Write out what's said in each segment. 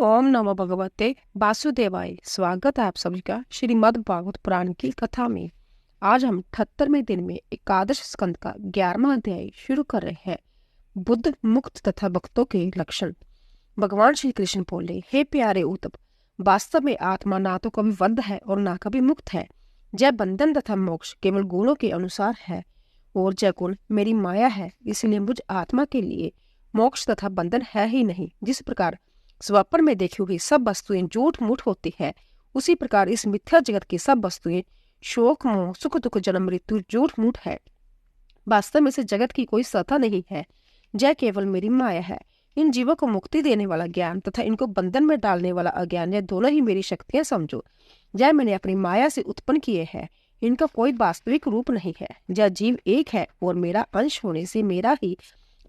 ओम नमो भगवते वासुदेवाय। स्वागत है आप सभी का श्रीमद् भागवत पुराण की कथा में। आज हम 78वें दिन में एकादश स्कंद का 11वां अध्याय शुरू कर रहे हैं। बुद्ध मुक्त तथा भक्तों के लक्षण। भगवान श्री कृष्ण बोले, हे प्यारे उद्धव, वास्तव में आत्मा ना तो कभी बद्ध है और ना कभी मुक्त है। जय बंधन तथा मोक्ष केवल गुणों के अनुसार है और जय गुण मेरी माया है। इसलिए मुझ आत्मा के लिए मोक्ष तथा बंधन है ही नहीं। जिस प्रकार स्वप्न में देखी हुई सब वस्तुएं झूठ मूठ होती है, उसी प्रकार इस मिथ्या जगत की सब वस्तुएं शोक मोह सुख दुख जन्म मृत्यु झूठ मूठ है। वास्तव में इस जगत की कोई सत्ता नहीं है। जय केवल मेरी माया है। इन जीवों को मुक्ति देने वाला ज्ञान तथा इनको बंधन में डालने वाला अज्ञान, यह दोनों ही मेरी शक्तियां समझो। जय मैंने अपनी माया से उत्पन्न किए हैं, इनका कोई वास्तविक रूप नहीं है। जय जीव एक है और मेरा अंश होने से मेरा ही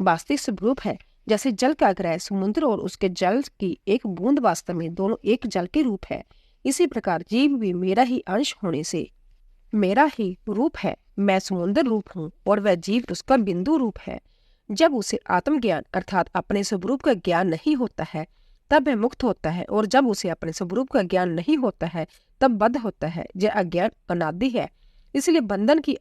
वास्तविक स्वरूप है। जैसे जल का ग्रह समुद्र और उसके जल की एक बूंद वास्तव में दोनों एक जल के रूप है, इसी प्रकार जीव भी मेरा ही अंश होने से मेरा ही रूप है। मैं समुद्र रूप हूँ और वह जीव उसका बिंदु रूप है। जब उसे आत्मज्ञान अर्थात अपने स्वरूप का ज्ञान नहीं होता है तब वह मुक्त होता है, और जब उसे अपने स्वरूप का ज्ञान नहीं होता है तब बद्ध होता है। यह अज्ञान अनादि है, इसलिए बंधन की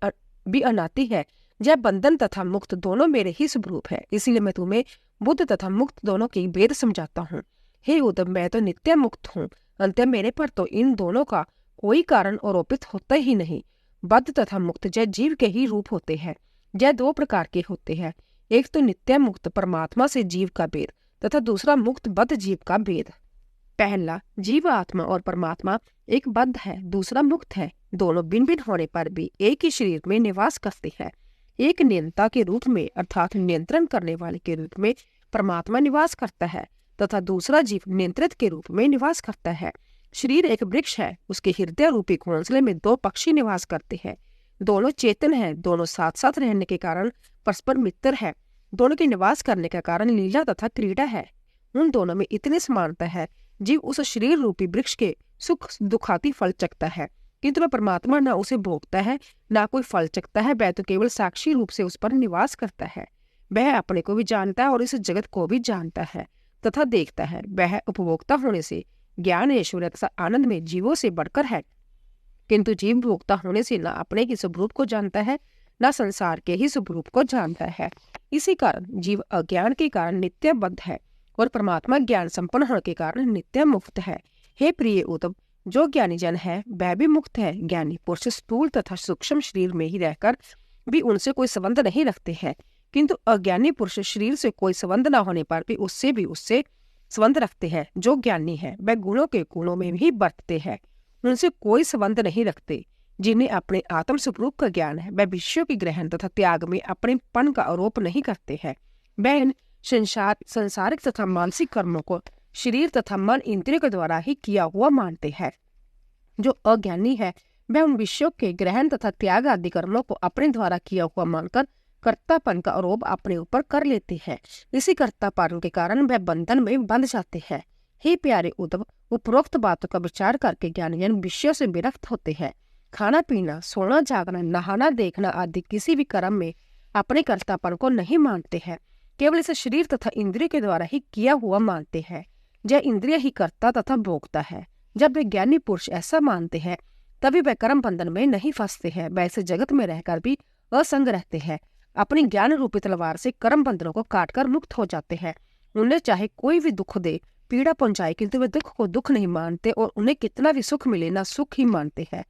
भी अनादि है। जब बंधन तथा मुक्त दोनों मेरे ही स्वरूप है, इसलिए मैं तुम्हें बुद्ध तथा मुक्त दोनों की भेद समझाता हूँ। हे उद्धव, मैं तो नित्य मुक्त हूँ, अंत्य मेरे पर तो इन दोनों का कोई कारण आरोपित होता ही नहीं। बद्ध तथा मुक्त जय जीव के ही रूप होते हैं। जय दो प्रकार के होते हैं, एक तो नित्य मुक्त परमात्मा से जीव का भेद तथा दूसरा मुक्त बद्ध जीव का भेद। पहला जीव आत्मा और परमात्मा एक बद्ध है, दूसरा मुक्त है। दोनों भिन्न भिन्न होने पर भी एक ही शरीर में निवास करते हैं। एक नियंता के रूप में अर्थात नियंत्रण करने वाले के रूप में परमात्मा निवास करता है तथा दूसरा जीव नियंत्रित के रूप में निवास करता है। शरीर एक वृक्ष है, उसके हृदय रूपी घोंसले में दो पक्षी निवास करते हैं। दोनों चेतन हैं, दोनों साथ साथ रहने के कारण परस्पर मित्र है। दोनों के निवास करने का कारण लीला तथा क्रीड़ा है। उन दोनों में इतनी समानता है, जीव उस शरीर रूपी वृक्ष के सुख दुखाती फल चखता है, किंतु वह परमात्मा न उसे भोगता है ना कोई फल चखता है। वह तो केवल साक्षी रूप से उस पर निवास करता है। वह अपने को भी जानता है और इस जगत को भी जानता है तथा देखता है। वह उपभोक्ता होने से ज्ञान ऐश्वर्य तथा आनंद में जीवों से बढ़कर है, किंतु जीव भोक्ता होने से न अपने ही स्वरूप को जानता है न संसार के ही स्वरूप को जानता है। इसी कारण जीव अज्ञान के कारण नित्य बद्ध है और परमात्मा ज्ञान संपन्न होने के कारण नित्य मुक्त है। हे प्रिय उद्धव, जो ज्ञानी जन है वह भी मुक्त है। ज्ञानी पुरुष स्थूल तथा सूक्ष्म शरीर में ही रहकर भी उनसे कोई संबंध नहीं रखते हैं, किंतु अज्ञानी पुरुष शरीर से कोई संबंध न होने पर भी उससे संबंध रखते हैं। जो ज्ञानी है वह गुणों के गुणों में भी बरतते हैं, उनसे कोई संबंध नहीं रखते। जिन्हें अपने आत्म स्वरूप का ज्ञान है वह विषयों की ग्रहण तथा त्याग में अपने पन का आरोप नहीं करते हैं। वह इन संसारिक तथा मानसिक कर्मों को शरीर तथा मन इंद्रियों के द्वारा ही किया हुआ मानते हैं। जो अज्ञानी है वह उन विषयों के ग्रहण तथा त्याग आदि कर्मों को अपने द्वारा किया हुआ मानकर कर्तापन का आरोप अपने ऊपर कर लेते हैं। इसी कर्तापन के कारण वह बंधन में बंध जाते हैं। हे प्यारे उद्धव, उपरोक्त बातों का विचार करके ज्ञानीजन विषयों से विरक्त होते हैं। खाना पीना, सोना जागना, नहाना देखना आदि किसी भी कर्म में अपने कर्तापन को नहीं मानते हैं, केवल इसे शरीर तथा इंद्रिय के द्वारा ही किया हुआ मानते हैं। यह इंद्रिय ही कर्ता तथा भोगता है। जब वे ज्ञानी पुरुष ऐसा मानते हैं तभी वह कर्म बंधन में नहीं फंसते हैं। वैसे जगत में रहकर भी असंग रहते हैं। अपनी ज्ञान रूपी तलवार से कर्म बंधनों को काटकर मुक्त हो जाते हैं। उन्हें चाहे कोई भी दुख दे, पीड़ा पहुंचाए, किंतु वे दुख को दुख नहीं मानते और उन्हें कितना भी सुख मिले ना सुख ही मानते हैं।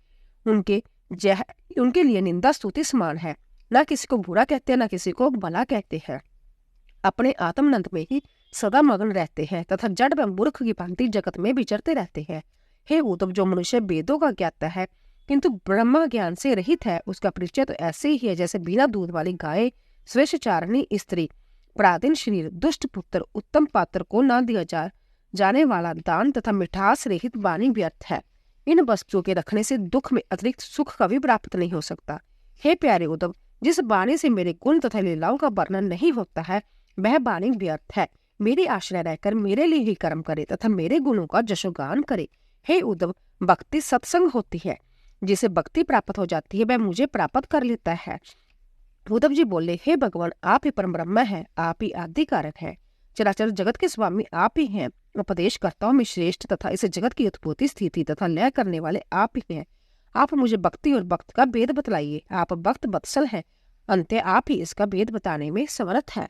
उनके लिए निंदा स्तुति समान है। ना किसी को बुरा कहते हैं ना किसी को भला कहते हैं। अपने आत्मानंद में ही सदा मगन रहते हैं तथा जड़ व मूर्ख की भांति जगत में विचरते रहते हैं। हे उद्धव, जो मनुष्य वेदों का ज्ञाता है किंतु ब्रह्म ज्ञान से रहित है, उसका परिचय तो ऐसे ही है जैसे बिना दूध वाली गाय, स्वेच्छाचारिणी स्त्री, पराधीन शरीर, दुष्ट पुत्र, उत्तम पात्र को न दिया जाने वाला दान तथा मिठास रहित वाणी व्यर्थ है। इन वस्तुओं के रखने से दुख में अतिरिक्त सुख कभी प्राप्त नहीं हो सकता। हे प्यारे उद्धव, जिस वाणी से मेरे गुण तथा लीलाओं का वर्णन नहीं होता है वह वाणी व्यर्थ है। मेरे आश्रय रहकर मेरे लिए ही कर्म करे तथा मेरे गुणों का जशोगान करे। हे उद्धव, भक्ति सत्संग होती है, जिसे भक्ति प्राप्त हो जाती है वह मुझे प्राप्त कर लेता है। उद्धव जी बोले, हे भगवान, आप ही परम ब्रह्म है, आप ही आदि कारक है, चराचर जगत के स्वामी आप ही हैं। उपदेशकर्ताओं में श्रेष्ठ तथा इस जगत की उत्पत्ति, स्थिति तथा लय करने वाले आप ही हैं। आप मुझे भक्ति और भक्त का भेद बतलाइए। आप भक्त वत्सल हैं, अंत आप ही इसका भेद बताने में समर्थ है।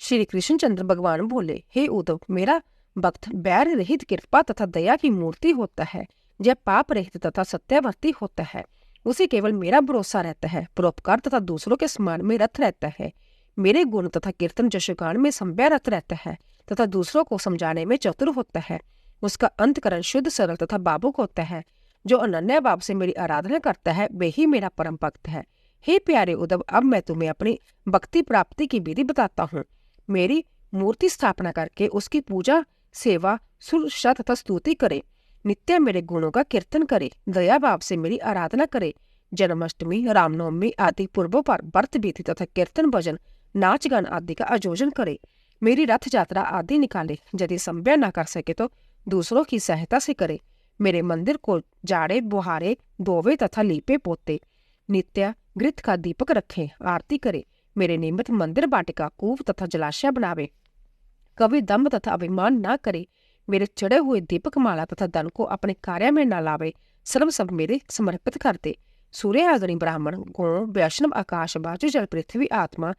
श्री कृष्णचंद्र भगवान बोले, हे उद्धव, मेरा भक्त बैर रहित कृपा तथा दया की मूर्ति होता है। जब पाप रहित तथा सत्यावर्ती होता है, उसे केवल मेरा भरोसा रहता है। परोपकार तथा दूसरों के सम्मान में रत रहता है। मेरे गुण तथा कीर्तन यशगान में संभ्य रत रहता है तथा दूसरों को समझाने में चतुर होता है। उसका अंतकरण शुद्ध, सरल तथा भावुक होता है। जो अनन्य भाव से मेरी आराधना करता है, वे ही मेरा परम भक्त है। हे प्यारे उद्धव, अब मैं तुम्हें अपनी भक्ति प्राप्ति की विधि बताता हूँ। मेरी मूर्ति स्थापना करके उसकी पूजा, सेवा, सुरक्षा तथा स्तुति करे। नित्य मेरे गुणों का कीर्तन करे। दया भाव से मेरी आराधना करे। जन्माष्टमी, रामनवमी आदि पूर्वों पर व्रत विधि तथा कीर्तन, भजन, नाच गान आदि का आयोजन करे। मेरी रथ यात्रा आदि निकाले। यदि संभव न कर सके तो दूसरों की सहायता से करे। मेरे मंदिर को जाड़े, बुहारे, धोवे तथा लीपे पोते। नित्य घृत का दीपक रखे, आरती करे। मेरे निमित्त मंदिर, वाटिका, कूप तथा जलाशय बनावे। कभी दम्भ तथा अभिमान न करे। मेरे चढ़े हुए दीपक माला तथा धन को अपने कार्य में न लावे। सर्व सब मेरे समर्पित कर दे। सूर्य, अग्नि, ब्राह्मण, गौ, वैष्णव, आकाश, वायु, जल, पृथ्वी, आत्मा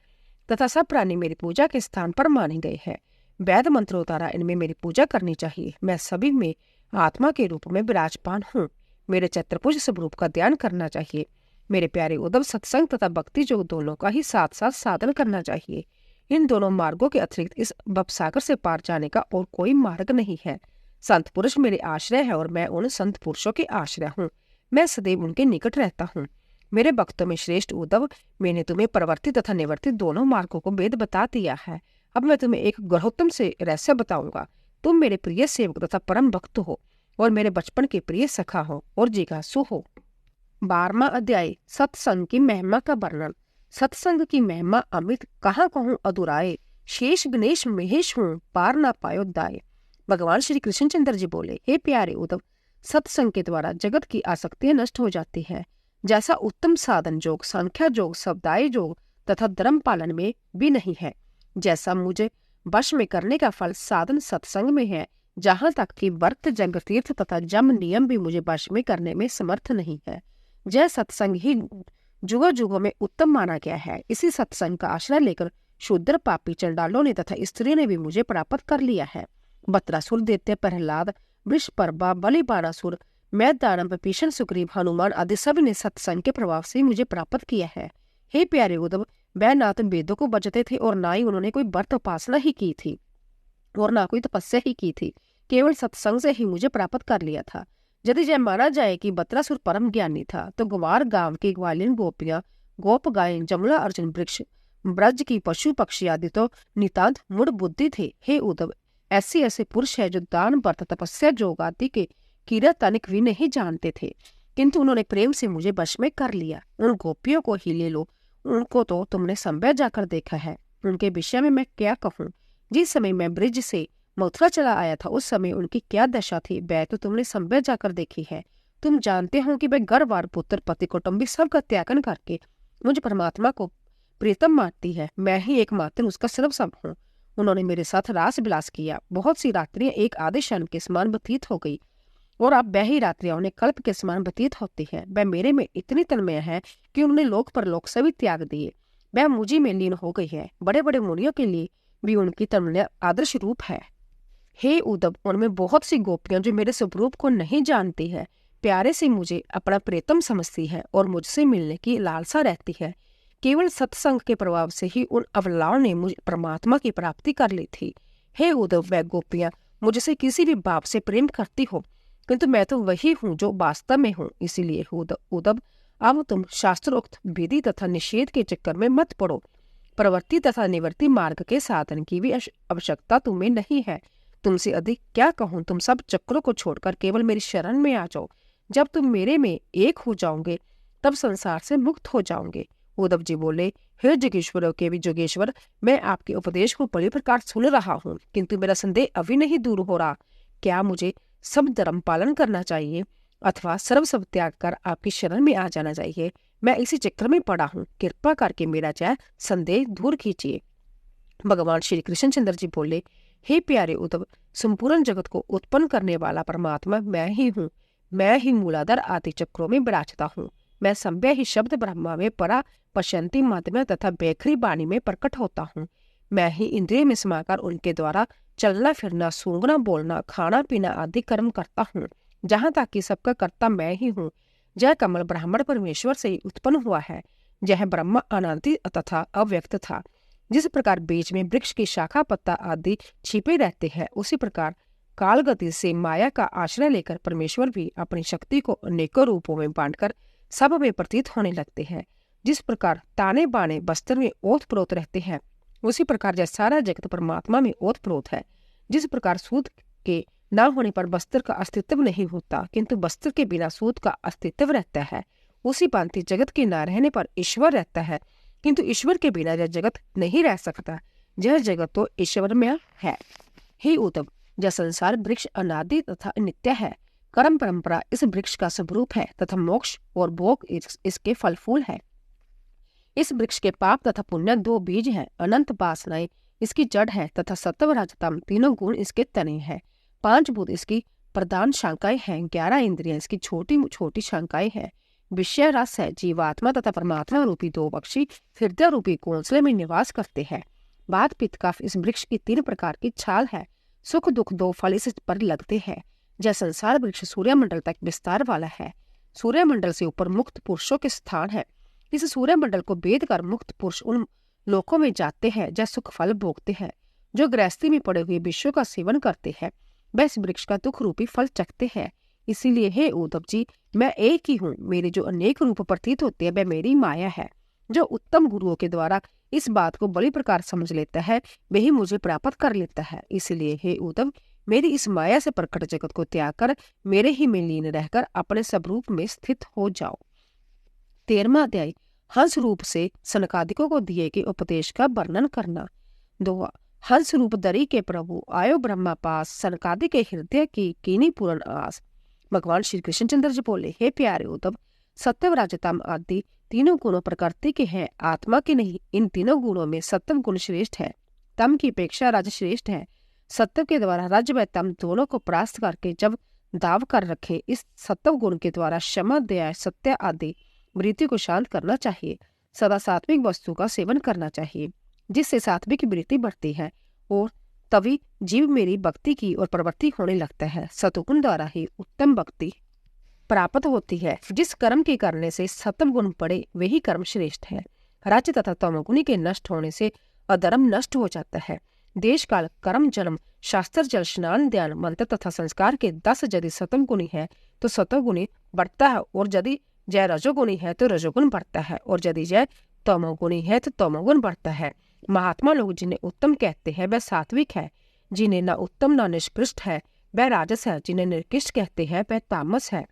तथा सब प्राणी मेरी पूजा के स्थान पर माने गए हैं। वैद मंत्रों द्वारा इनमें मेरी पूजा करनी चाहिए। मैं सभी में आत्मा के रूप में विराजमान हूँ। मेरे चतुर्भुज स्वरूप का ध्यान करना चाहिए। मेरे प्यारे उद्धव, सत्संग तथा भक्ति योग दोनों का ही साथ साथ साधन करना चाहिए। इन दोनों मार्गों के अतिरिक्त इस भवसागर से पार जाने का और कोई मार्ग नहीं है। संत पुरुष मेरे आश्रय है और मैं उन संत पुरुषों के आश्रय हूँ। मैं सदैव उनके निकट रहता हूँ। मेरे भक्तों में श्रेष्ठ उद्धव, मैंने तुम्हें प्रवर्तित तथा निवर्तित दोनों मार्गों को भेद बता दिया है। अब मैं तुम्हें एक गृहोत्तम से रहस्य बताऊंगा। तुम मेरे प्रिय सेवक तथा परम भक्त हो और मेरे बचपन के प्रिय सखा हो और जिज्ञासु हो। 12वां अध्याय, सत्संग की महिमा का वर्णन। सत्संग की महिमा अमित, कहाँ कहूँ अधुराए। शेष गणेश महेश हूँ, पार ना पायो दाए। भगवान श्री कृष्णचंद्र जी बोले, हे प्यारे उद्धव, सत्संग के द्वारा जगत की आसक्तियां नष्ट हो जाती है। जैसा उत्तम साधन योग, संख्या योग, समुदाय योग तथा धर्म पालन में भी नहीं है, जैसा मुझे वश में करने का फल साधन सत्संग में है। जहां तक कि व्रत, जग, तीर्थ तथा जम नियम भी मुझे वश में करने में समर्थ नहीं है। यह सत्संग ही जुगों जुगों में उत्तम माना गया है। इसी सत्संग का आश्रय लेकर शूद्र, पापी, चंडालों ने तथा स्त्रियों ने भी मुझे प्राप्त कर लिया है। बत्रासुर, दैत्य, प्रहलाद, वृषपर्वा, बलि, बाणासुर, मैद, दानव, विभीषण, सुग्रीव, हनुमान आदि सभी ने सत्संग के प्रभाव से मुझे प्राप्त किया है। हे प्यारे उद्धव, वह ना तो वेदों को बचते थे और ना ही उन्होंने कोई व्रत उपासना ही की थी और ना कोई तपस्या ही की थी। केवल सत्संग से ही मुझे प्राप्त कर लिया था। यदि यह माना जाए कि बत्रासुर परम ज्ञानी था, तो ग्वार गांव की ग्वालिन, गोपियां, गोप गायें, जमुना, अर्जुन, वृक्ष, ब्रज की पशु पक्षी आदि तो नितांत मूढ़ बुद्धि थे। हे उद्धव, ऐसे ऐसे पुरुष है जो दान, व्रत, तपस्या, योग आदि के कीड़ा तनिक भी नहीं जानते थे, किंतु उन्होंने प्रेम से मुझे वश में कर लिया। उन गोपियों को ही ले लो, उनको तो तुमने संभय जाकर देखा है। उनके विषय में मैं क्या कहूँ। जिस समय मैं ब्रिज से मथुरा चला आया था, उस समय उनकी क्या दशा थी, वह तो तुमने संभय जाकर देखी है। तुम जानते हो कि वह घर बार, पुत्र, पति, कुटुंबी सबका त्यागन करके मुझ परमात्मा को प्रीतम मानती है। मैं ही एकमात्र उसका सर्वस्व हूँ। उन्होंने मेरे साथ रास विलास किया। बहुत सी रात्रियां एक आधे क्षण के समान व्यतीत हो गई और अब वह ही रात्रियां उन्हें कल्प के समान व्यतीत होती है। वह मेरे में इतनी तन्मय है कि उन्होंने लोक परलोक सभी त्याग दिए। वह मुझी में लीन हो गई है। बड़े बड़े मुनियों के लिए भी उनकी तन्मय आदर्श रूप है। हे उद्धव, उनमें बहुत सी गोपियां जो मेरे स्वरूप को नहीं जानती है, प्यारे से मुझे अपना प्रीतम समझती है और मुझसे मिलने की लालसा रहती है। केवल सत्संग के प्रभाव से ही उन अवलाओं ने मुझे परमात्मा की प्राप्ति कर ली थी। हे उद्धव, वह गोपियां मुझसे किसी भी भाव से प्रेम करती हो, किंतु मैं तो वही हूँ जो वास्तव में हूँ। इसीलिए उद्धव, अब तुम शास्त्रोक्त विधि तथा निषेध के चक्कर में मत पड़ो। प्रवृत्ति तथा निवृत्ति मार्ग के साधन की भी आवश्यकता तुम्हें नहीं है। तुमसे अधिक क्या कहूँ। तुम सब चक्रों को छोड़कर केवल मेरी शरण में आ जाओ। जब तुम मेरे में एक हो जाओगे, तब संसार से मुक्त हो जाओगे। उद्धव जी बोले, हे जोगेश्वरों के भी जोगेश्वर, मैं आपके उपदेश को बड़ी प्रकार सुन रहा हूँ, किंतु मेरा संदेह अभी नहीं दूर हो रहा। क्या मुझे सब धर्म पालन करना चाहिए अथवा सर्व सब त्याग कर आपकी शरण में आ जाना चाहिए? मैं इसी चक्र में पड़ा हूँ। कृपा करके मेरा संदेह दूर कीजिए। भगवान श्री कृष्णचंद्र जी बोले, हे प्यारे उद्धव, संपूर्ण जगत को उत्पन्न करने वाला परमात्मा मैं ही हूँ। मैं ही मूलाधार आदि चक्रों में विराजता हूँ। मैं संभ्य ही शब्द ब्रह्मा में परा पश्यंती मध्य तथा बेखरी वाणी में प्रकट होता हूँ। मैं ही इंद्रिय में समाकर उनके द्वारा चलना फिरना, सूंघना, बोलना, खाना पीना आदि कर्म करता हूँ। जहाँ तक कि सबका कर्ता मैं ही हूँ। यह कमल ब्राह्मण परमेश्वर से ही उत्पन्न हुआ है। यह ब्रह्मा अनादि तथा अव्यक्त था। जिस प्रकार बीज में वृक्ष की शाखा पत्ता आदि छिपे रहते हैं, उसी प्रकार काल गति से माया का आश्रय लेकर परमेश्वर भी अपनी शक्ति को अनेकों रूपों में बांटकर सब में प्रतीत होने लगते हैं। जिस प्रकार ताने बाने बस्तर में ओत प्रोत रहते हैं, उसी प्रकार यह सारा जगत परमात्मा में ओत प्रोत है। जिस प्रकार सूत के न होने पर बस्तर का अस्तित्व नहीं होता, किंतु बस्तर के बिना सूत का अस्तित्व रहता है, उसी भांति जगत के न रहने पर ईश्वर रहता है, किंतु ईश्वर के बिना यह जगत नहीं रह सकता। यह जगत तो ईश्वरमय है। हे उद्धव, यह संसार वृक्ष अनादि तथा नित्य है। कर्म परंपरा इस वृक्ष का स्वरूप है तथा मोक्ष और भोग इसके फल फूल है। इस वृक्ष के पाप तथा पुण्य दो बीज हैं। अनंत वासनाएं इसकी जड़ है तथा सत्व रजतम तीनों गुण इसके तने हैं। 5 भूत इसकी प्रधान शाखाएं हैं। 11 इंद्रियां इसकी छोटी छोटी शाखाएं हैं। विषय रस है। जीवात्मा तथा परमात्मा रूपी 2 पक्षी हृदय रूपी घोंसले में निवास करते हैं। बात पित्त कफ इस वृक्ष की 3 प्रकार की छाल है। सुख दुख 2 फल इस पर लगते हैं। यह संसार वृक्ष सूर्यमंडल तक विस्तार वाला है। सूर्यमंडल से ऊपर मुक्त पुरुषों के स्थान है। इस सूर्यमंडल को भेद कर मुक्त पुरुष उन लोकों में जाते हैं जहाँ सुख फल भोगते हैं। जो गृहस्थी में पड़े हुए विषयों का सेवन करते हैं, वह इस वृक्ष का दुख रूपी फल चखते हैं। इसीलिए हे उद्धव जी, मैं एक ही हूँ। मेरे जो अनेक रूप प्रतीत होते हैं, वह मेरी माया है। जो उत्तम गुरुओं के द्वारा इस बात को बड़ी प्रकार समझ लेता है, वही मुझे प्राप्त कर लेता है। इसलिए हे उद्धव, मेरी इस माया से प्रकट जगत को त्याग कर मेरे ही में लीन रहकर अपने स्वरूप में स्थित हो जाओ। 13वां अध्याय हंस रूप से सनकादिकों को दिए गए उपदेश का वर्णन करना। 2 हंस रूप दरी के प्रभु आयो ब्रह्मा पास, सनकादि के हृदय की कीनी पूर्ण आस। भगवान श्री कृष्णचंद्र जी बोले, हे प्यारे उद्धव, सत्व रजतम आदि तीनों गुणों प्रकृति के हैं, आत्मा के नहीं। इन तीनों गुणों में सत्व गुण श्रेष्ठ है। तम की अपेक्षा रज श्रेष्ठ है। सत्व के द्वारा रज व तम दोनों को परास्त करके जब दाव कर रखे, इस सत्व गुण के द्वारा क्षमा, दया, सत्य आदि वृत्ति को शांत करना चाहिए। सदा सात्विक वस्तु का सेवन करना चाहिए, जिससे सात्विक वृत्ति बढ़ती है और तभी जीव मेरी भक्ति की और प्रवृत्ति होने लगता है। सतुगुण द्वारा ही उत्तम भक्ति प्राप्त होती है। जिस कर्म के करने से सत्व गुण पड़े, वही कर्म श्रेष्ठ है। रज तथा तमोगुणी के नष्ट होने से अधर्म नष्ट हो जाता है। देश काल, कर्म, जन्म, शास्त्र, जल, स्नान, ध्यान, मंत्र तथा संस्कार के 10 यदि सतम गुणी है तो सतोगुणी बढ़ता है, और यदि जय रजोगुणी है तो रजोगुण बढ़ता है, और यदि जय तमोगुणी है तो तमोगुण बढ़ता है। महात्मा लोग जिन्हें उत्तम कहते हैं वह सात्विक है। जिन्हें न उत्तम न निष्कृष्ट है वह राजस है। जिन्हें निर्कृष्ट कहते हैं वह तामस है।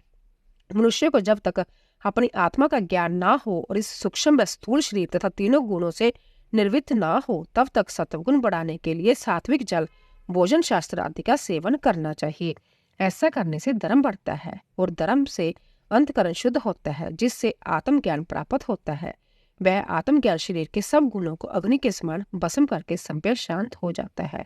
मनुष्य को जब तक अपनी आत्मा का ज्ञान ना हो और इस सूक्ष्म व स्थूल शरीर तथा तीनों गुणों से निर्वृत्त ना हो, तब तक सत्वगुण बढ़ाने के लिए सात्विक जल, भोजन, शास्त्र आदि का सेवन करना चाहिए। ऐसा करने से धर्म बढ़ता है और धर्म से अंतकरण शुद्ध होता है, जिससे आत्मज्ञान प्राप्त होता है। वह आत्मज्ञान शरीर के सब गुणों को अग्नि के समान भस्म करके संपूर्ण शांत हो जाता है।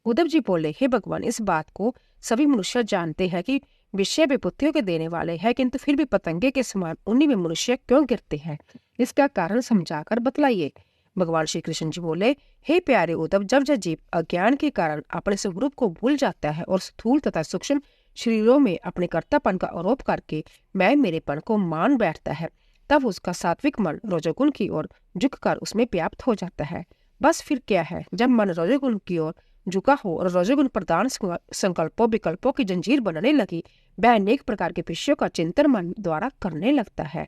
उद्धव जी बोले, हे भगवान, इस बात को सभी मनुष्य जानते हैं कि विषय विपत्तियों के देने वाले हैं, किंतु फिर भी पतंगे के समान उन्हीं में मनुष्य क्यों गिरते हैं? इसका कारण समझाकर बतलाइए। भगवान श्री कृष्ण जी बोले, हे प्यारे उद्धव, जब जीव अज्ञान के कारण अपने स्वरूप को भूल जाता है और स्थूल तथा सूक्ष्म शरीरों में अपने कर्तापन का आरोप करके मैं मेरेपन को मान बैठता है, तब उसका सात्विक मन रजोगुण की ओर झुककर उसमें व्याप्त हो जाता है। बस फिर क्या है, जब मन रजोगुण की ओर झुका हो और रजोगुण प्रधान संकल्पों विकल्पों की जंजीर बनने लगी, वह अनेक प्रकार के विषयों का चिंतन मन द्वारा करने लगता है।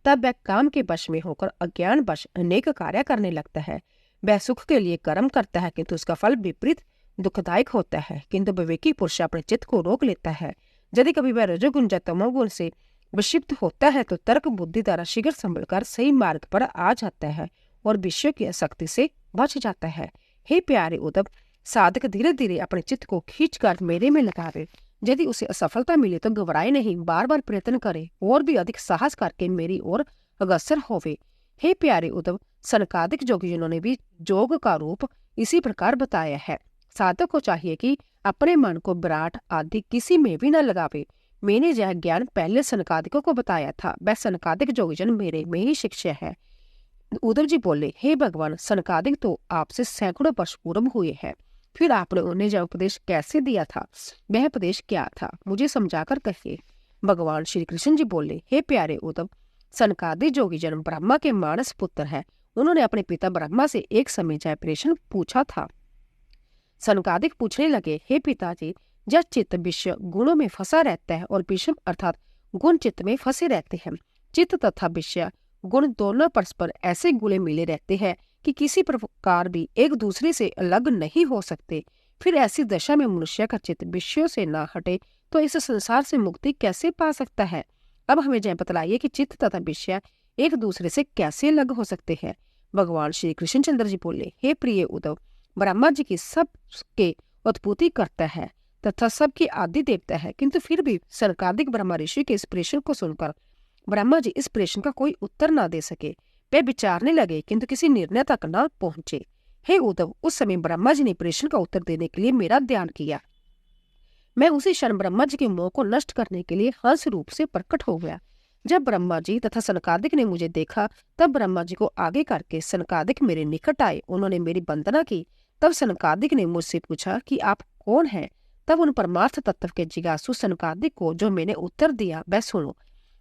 तब वह काम के वश में होकर अज्ञान वश अनेक कार्य करने लगता है। वह सुख के लिए कर्म करता है, किंतु उसका फल विपरीत दुखदायक होता है। किंतु विवेकी पुरुष अपने चित्त को रोक लेता है। यदि कभी वह रजोगुण या तमोगुण से विक्षिप्त होता है तो तर्क बुद्धि द्वारा शीघ्र संभलकर सही मार्ग पर आ जाता है और विषयों की आसक्ति से बच जाता है। हे प्यारे उद्धव, साधक धीरे धीरे अपने चित्त को खींचकर मेरे में लगावे। यदि उसे असफलता मिले तो घबराए नहीं, बार बार प्रयत्न करे और भी अधिक साहस करके मेरी ओर अग्रसर होवे। हे प्यारे उद्धव, सनकादिक जोगियों ने भी योग का रूप इसी प्रकार बताया है। साधक को चाहिए कि अपने मन को विराट आदि किसी में भी न लगावे। मैंने यह ज्ञान पहले सनकादिकों को बताया था, वह सनकादिक योगीजन मेरे में ही शिष्य है। उद्धव जी बोले, हे भगवान, सनकादिक तो आपसे सैकड़ों वर्ष पूर्व हुए हैं, फिर आपने उन्हें यह उपदेश कैसे दिया था? वह उपदेश क्या था, मुझे समझाकर कहिए। भगवान श्री कृष्ण जी बोले, हे प्यारे उद्धव, सनकादिक योगीजन ब्रह्मा के मानस पुत्र है। उन्होंने अपने पिता ब्रह्मा से एक समय जय प्रश्न पूछा था। सनकादिक पूछने लगे, हे पिताजी, जब चित्त विषय गुणों में फंसा रहता है और विषम अर्थात गुण चित्त में फंसे रहते हैं, चित्त तथा विषय गुण दोनों परस्पर ऐसे गुले मिले रहते हैं कि किसी प्रकार भी एक दूसरे से अलग नहीं हो सकते, फिर ऐसी दशा में मनुष्य का चित्त विषयों से ना हटे तो इस संसार से मुक्ति कैसे पा सकता है? अब हमें जय बतलाइए कि चित्त तथा विषय एक दूसरे से कैसे अलग हो सकते हैं। भगवान श्री कृष्णचंद्र जी बोले, हे प्रिय उद्धव, ब्रह्मा जी की सबके उत्पत्ति करता है तथा सबके आदि देवता है, किंतु फिर भी सनकादिक ब्रह्मा ऋषि के इस प्रश्न को सुनकर ब्रह्मा जी इस प्रश्न का कोई उत्तर ना दे सके। वे विचारने लगे किंतु किसी निर्णय तक न पहुंचे। हे उद्धव, उस समय ब्रह्मा जी ने प्रश्न का उत्तर देने के लिए मेरा ध्यान किया। मैं उसी क्षण ब्रह्मा जी के मोह को नष्ट करने के लिए हंस रूप से प्रकट हो गया। जब ब्रह्मा जी तथा सनकादिक ने मुझे देखा, तब ब्रह्मा जी को आगे करके सनकादिक मेरे निकट आए। उन्होंने मेरी वंदना की। तब सनकादिक ने मुझसे पूछा कि आप कौन हैं? तब उन परमार्थ तत्व के जिज्ञासु सनकादिक को जो मैंने उत्तर दिया वह सुनो।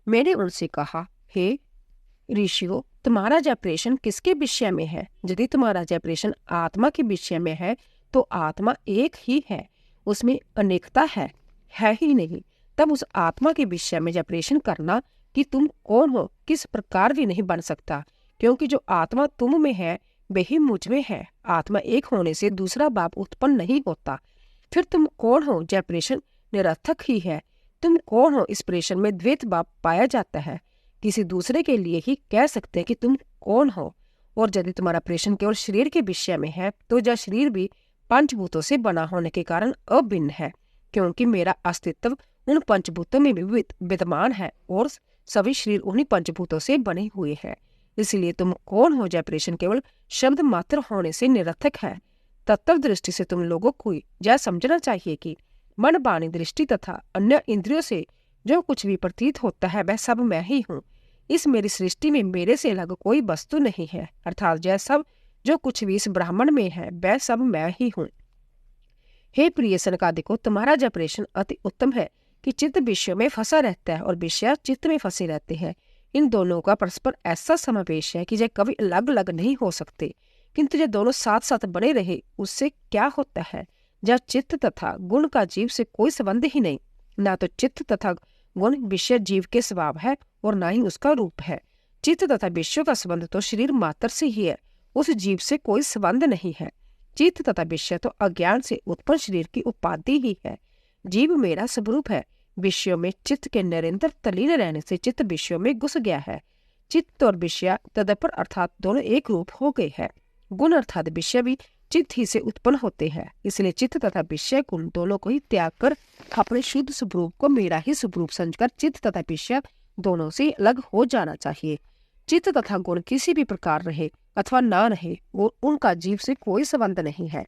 मैंने उनसे कहा, हे ऋषियों, तुम्हारा यह प्रश्न किसके विषय में है? यदि तुम्हारा यह प्रश्न आत्मा के विषय में है तो आत्मा एक ही है, उसमें अनेकता है ही नहीं। तब उस आत्मा के विषय में यह प्रश्न करना कि तुम कौन हो, किस प्रकार भी नहीं बन सकता, क्योंकि जो आत्मा तुम में है वही मुझ में है। आत्मा एक होने से दूसरा बाप उत्पन्न नहीं होता। फिर तुम कौन हो, यह प्रश्न निरर्थक ही है। तुम कौन हो, इस प्रश्न में द्वैत भाव पाया जाता है। किसी दूसरे के लिए ही कह सकते हैं कि तुम कौन हो। और यदि तुम्हारा प्रश्न केवल शरीर के विषय में है तो यह शरीर भी पंचभूतों से बना होने के कारण अभिन्न है, क्योंकि मेरा अस्तित्व उन पंचभूतों में भी विद्यमान है और सभी शरीर उन्हीं पंचभूतों से बने हुए हैं। इसलिए तुम कौन हो यह प्रश्न केवल शब्द मात्र होने से निरर्थक है। तत्व दृष्टि से तुम लोगों को यह समझना चाहिए कि मन, वाणी, दृष्टि तथा अन्य इंद्रियों से जो कुछ भी प्रतीत होता है वह सब मैं ही हूँ। इस मेरी सृष्टि में मेरे से अलग कोई वस्तु नहीं है, अर्थात यह सब जो कुछ भी इस ब्राह्मण में है वह सब मैं ही हूँ। हे प्रिय सनकादिकों, तुम्हारा यह प्रश्न अति उत्तम है कि चित्त विषयों में फंसा रहता है और विषय चित्त में फंसे रहते हैं। इन दोनों का परस्पर ऐसा समावेश है कि यह कभी अलग अलग नहीं हो सकते, किंतु यह दोनों साथ साथ बने रहे उससे क्या होता है? जब चित्त तथा गुण का जीव से कोई संबंध ही नहीं, ना तो चित्त तथा गुण विषय जीव के स्वभाव है और ना ही उसका रूप है। चित्त तथा विषयों का संबंध तो शरीर मात्र से ही है, उस जीव से कोई संबंध नहीं है। चित्त तथा विषय तो अज्ञान से उत्पन्न शरीर की उपाधि ही है। जीव मेरा स्वरूप है। विषयों में चित्त के निरंतर तल्लीन रहने से चित्त विषयों में घुस गया है। चित्त और विषय तदपर अर्थात दोनों एक रूप हो गए हैं। गुण अर्थात विषय भी चित्त ही से उत्पन्न होते हैं। इसलिए चित्त तथा विषय गुण दोनों को ही त्याग कर अपने शुद्ध स्वरूप को मेरा ही स्वरूप समझकर चित्त तथा विषय दोनों से अलग हो जाना चाहिए। चित्त तथा गुण किसी भी प्रकार रहे अथवा ना रहे, वो उनका जीव से कोई संबंध नहीं है।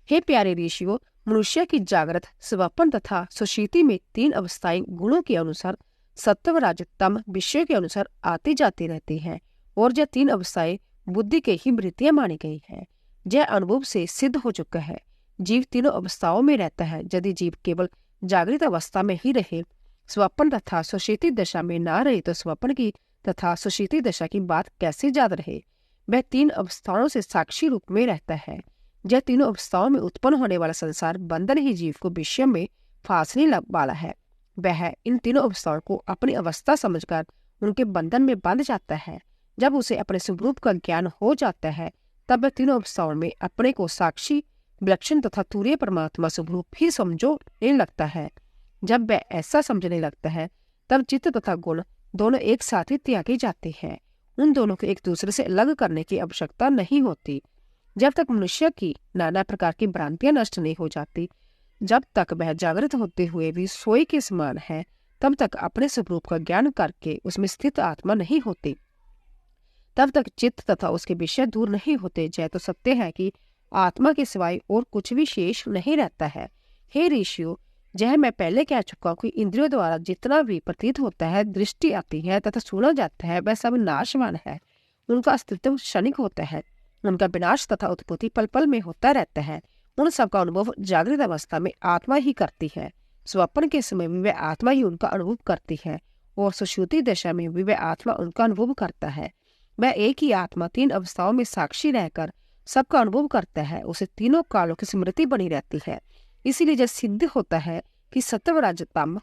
हे प्यारे ऋषियों, मनुष्य की जागृत, स्वप्न तथा सुषुप्ति में 3 अवस्थाएं गुणों के अनुसार सत्व, रजत, तम विषयों के अनुसार आती जाती रहती हैं और यह 3 अवस्थाएं बुद्धि के ही वृत्तियां मानी गई है। यह अनुभव से सिद्ध हो चुका है। जीव तीनों अवस्थाओं में रहता है। यदि जीव केवल जागृत अवस्था में ही रहे, स्वप्न तथा सुषुप्ति दशा में ना रहे, तो स्वप्न की तथा सुषुप्ति दशा की बात कैसे याद रहे? वह 3 अवस्थाओं से साक्षी रूप में रहता है। यह तीनों अवस्थाओं में उत्पन्न होने वाला संसार बंधन ही जीव को विषय में फांसने वाला है। वह इन तीनों अवस्थाओं को अपनी अवस्था समझकर उनके बंधन में बंध जाता है। जब उसे अपने स्वरूप का ज्ञान हो जाता है, तब वह तीनों अवस्थाओं में अपने को साक्षी, विलक्षण तथा तुरीय परमात्मा स्वरूप ही समझने लगता है। जब वह ऐसा समझने लगता है, तब चित्त तथा गुण दोनों एक साथ ही त्यागे जाते हैं। उन दोनों को एक दूसरे से अलग करने की आवश्यकता नहीं होती। जब तक मनुष्य की नाना प्रकार की भ्रांतियां नष्ट नहीं हो जाती, जब तक वह जागृत होते हुए भी सोए के समान है, तब तक अपने स्वरूप का ज्ञान करके उसमें स्थित आत्मा नहीं होती। तब तक चित्त तथा उसके विषय दूर नहीं होते। यह तो सत्य है कि आत्मा के सिवाय और कुछ भी शेष नहीं रहता है। हे ऋषियों, यह मैं पहले कह चुका हूँ कि इंद्रियों द्वारा जितना भी प्रतीत होता है, दृष्टि आती है तथा सुना जाता है, वह सब नाशवान है। उनका अस्तित्व क्षणिक होता है, उनका विनाश तथा उत्पत्ति पल पल में होता रहता है। उन सब का अनुभव जागृत अवस्था में आत्मा ही करती है। स्वप्न के समय भी वह आत्मा ही उनका अनुभव करती है और सुषुप्ति दशा में भी वह आत्मा उनका अनुभव करता है। वह एक ही आत्मा 3 अवस्थाओं में साक्षी रहकर सबका अनुभव करता है। उसे तीनों कालों की स्मृति बनी रहती है। इसीलिए जब सिद्ध होता है कि सत्व रजत तम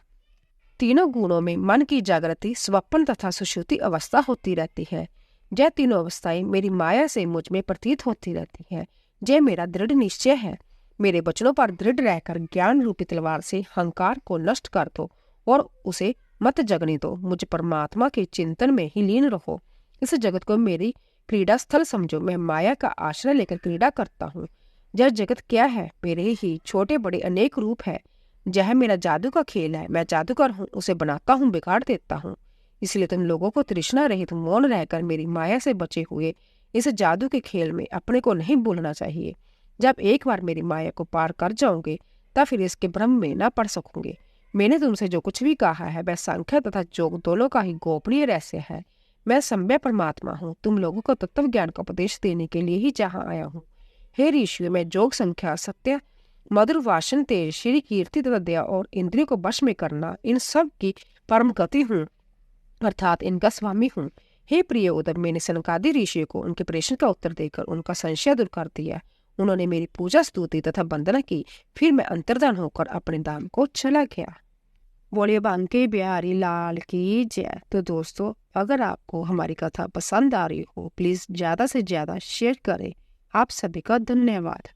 तीनों गुणों में मन की जागृति स्वप्न तथा सुषुप्ति अवस्था होती रहती है। यह तीनों अवस्थाएं मेरी माया से मुझ में प्रतीत होती रहती है। यह मेरा दृढ़ निश्चय है। मेरे वचनों पर दृढ़ रहकर ज्ञान रूपी तलवार से अहंकार को नष्ट कर दो और उसे मत जगने दो। मुझे परमात्मा के चिंतन में ही लीन रहो। इस जगत को मेरी क्रीड़ा स्थल समझो। मैं माया का आश्रय लेकर क्रीड़ा करता हूँ। यह जगत क्या है? मेरे ही छोटे बड़े अनेक रूप है। यह मेरा जादू का खेल है। मैं जादूगर हूँ, उसे बनाता हूँ, बिगाड़ देता हूँ। इसलिए तुम लोगों को तृष्णा रहित मौन रहकर मेरी माया से बचे हुए इस जादू के खेल में अपने को नहीं भूलना चाहिए। जब एक बार मेरी माया को पार कर जाओगे तब फिर इसके भ्रम में न पड़ सकोगे। मैंने तुमसे जो कुछ भी कहा है वह सांख्य तथा योग दोनों का ही गोपनीय रहस्य है। मैं सम्य परमात्मा हूँ। तुम लोगों को तत्व ज्ञान का उपदेश देने के लिए ही जहाँ आया हूँ। हे ऋषियों, मैं योग, संख्या, सत्य, मधुर भाषण, तेज, श्री कीर्ति तथा दया और इंद्रियों को वश में करना, इन सब की परम गति हूँ, अर्थात इनका स्वामी हूँ। हे प्रिय उद्धव, मैंने सनकादि ऋषियों को उनके प्रश्न का उत्तर देकर उनका संशय दूर कर दिया। उन्होंने मेरी पूजा, स्तुति तथा वंदना की। फिर मैं अंतर्धान होकर अपने धाम को चला गया। बोलिए बांके बिहारी लाल की जय। तो दोस्तों, अगर आपको हमारी कथा पसंद आ रही हो, प्लीज ज्यादा से ज्यादा शेयर करें। आप सभी का धन्यवाद।